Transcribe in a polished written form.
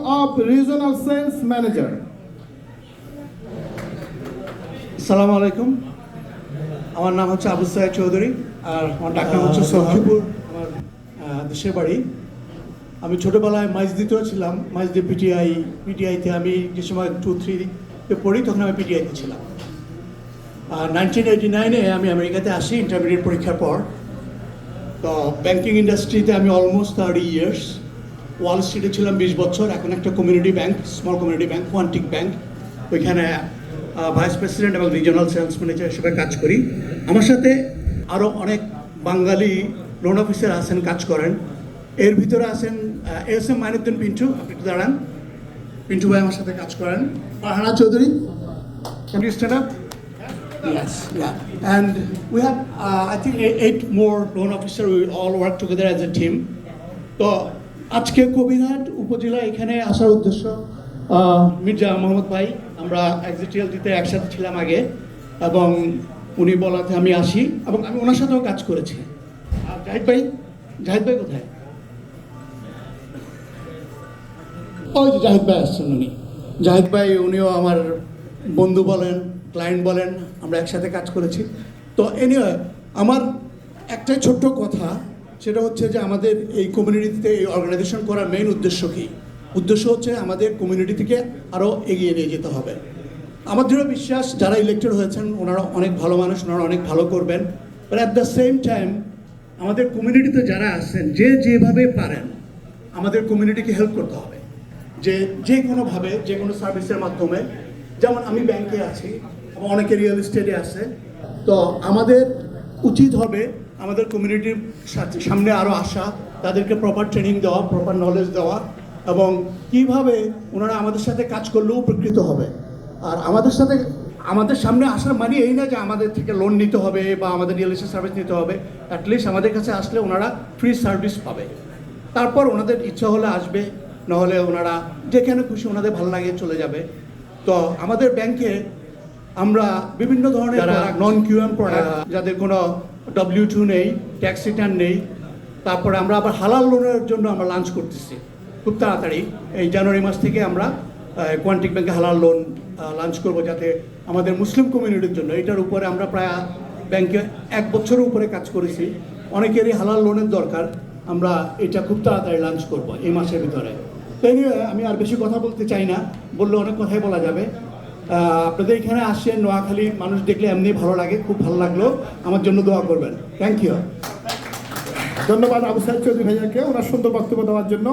of Regional Sales Manager. আসসালামু আলাইকুম, আমার নাম হচ্ছে আবু সাইদ চৌধুরী আর আমার ডাক নাম হচ্ছে সখীপুর। আমার দেশের বাড়ি। আমি ছোটোবেলায় মাইজদিতেও ছিলাম, মাইজদি পিটিআইতে আমি যে সময় 2-3-তে পড়ি তখন আমি পিটিআইতে ছিলাম। আর 1989-এ আমি আমেরিকাতে আসি ইন্টারমিডিয়েট পরীক্ষার পর। তো ব্যাংকিং ইন্ডাস্ট্রিতে আমি অলমোস্ট 30 ইয়ার্স। ওয়াল স্ট্রিটে ছিলাম 20 বছর, এখন একটা community bank, small community bank, Quantic bank, ওইখানে ভাইস প্রেসিডেন্ট এবং রিজিওনাল সেলস ম্যানেজার হিসেবে কাজ করি। আমার সাথে আরও অনেক বাঙালি লোন অফিসার আছেন, কাজ করেন। এর ভিতরে আছেন ASM মাইনুদ্দিন পিন্টু, আপনি একটু দাঁড়ান। পিন্টু ভাই আমার সাথে কাজ করেন। Farhana Chowdhury, can you stand up? Yes, yeah. And we have, I think, 8 more loan officers. We all work together as a team. তো আজকে কবিরহাট উপজেলা এখানে আসার উদ্দেশ্য, মির্জা মোহাম্মদ ভাই, আমরা এক্সিটিএল দিতে একসাথে ছিলাম আগে, এবং উনি বলাতে আমি আসি এবং আমি ওনার সাথেও কাজ করেছি। আর জাহিদ ভাই কোথায়? ওই যে জাহিদ ভাই আসছেন, জাহিদ ভাই উনিও আমার বন্ধু বলেন, ক্লায়েন্ট বলেন, আমরা একসাথে কাজ করেছি। তো এনিওয়ে, আমার একটাই ছোট্ট কথা, সেটা হচ্ছে যে আমাদের এই কমিউনিটিতে এই অর্গানাইজেশন করার মেইন উদ্দেশ্য কী? উদ্দেশ্য হচ্ছে আমাদের কমিউনিটি থেকে আরও এগিয়ে নিয়ে যেতে হবে। আমার দৃঢ় বিশ্বাস যারা ইলেক্টেড হয়েছেন ওনারা অনেক ভালো মানুষ, ওনারা অনেক ভালো করবেন। But at the same time আমাদের কমিউনিটিতে যারা আছেন, যে যেভাবে পারেন আমাদের কমিউনিটিকে হেল্প করতে হবে, যে কোনোভাবে, যে কোনো সার্ভিসের মাধ্যমে। যেমন আমি ব্যাংকে আছি, অনেকে রিয়েল এস্টেটে আছে। তো আমাদের উচিত হবে আমাদের কমিউনিটির সামনে আরও আসা, তাদেরকে প্রপার ট্রেনিং দেওয়া, প্রপার নলেজ দেওয়া, এবং কীভাবে ওনারা আমাদের সাথে কাজ করলেও উপকৃত হবে। আর আমাদের সামনে আসার মানে এই না যে আমাদের থেকে লোন নিতে হবে বা আমাদের রিয়েল এস্টেট সার্ভিস নিতে হবে। অ্যাটলিস্ট আমাদের কাছে আসলে ওনারা ফ্রি সার্ভিস পাবে। তারপর ওনাদের ইচ্ছা হলে আসবে, নাহলে ওনারা যেখানে খুশি ওনাদের ভালো লাগে চলে যাবে। তো আমাদের ব্যাংকে আমরা বিভিন্ন ধরনের যারা নন কিউএম প্রোডাক্ট, যাদের কোনো W2 নেই, ট্যাক্স রিটার্ন নেই, তারপরে আমরা আবার হালাল লোনের জন্য আমরা লঞ্চ করতেছি খুব তাড়াতাড়ি। এই জানুয়ারি মাস থেকে আমরা কোয়ান্টিক ব্যাংকে হালাল লোন লঞ্চ করব, যাতে আমাদের মুসলিম কমিউনিটির জন্য। এটার উপরে আমরা প্রায় ব্যাংকে 1 বছরের উপরে কাজ করেছি। অনেকেরই হালাল লোনের দরকার, আমরা এটা খুব তাড়াতাড়ি লঞ্চ করব এই মাসের ভিতরে। তাই নিয়ে আমি আর বেশি কথা বলতে চাই না, বললে অনেক কথাই বলা যাবে। আপনাদের এখানে আসেন, নোয়াখালী মানুষ দেখলে এমনি ভালো লাগে, খুব ভালো লাগলো। আমার জন্য দোয়া করবেন। Thank you. ধন্যবাদ আবু সাইদ চৌধুরী ভাইয়াকে ওনার সুন্দর বক্তব্য দেওয়ার জন্য।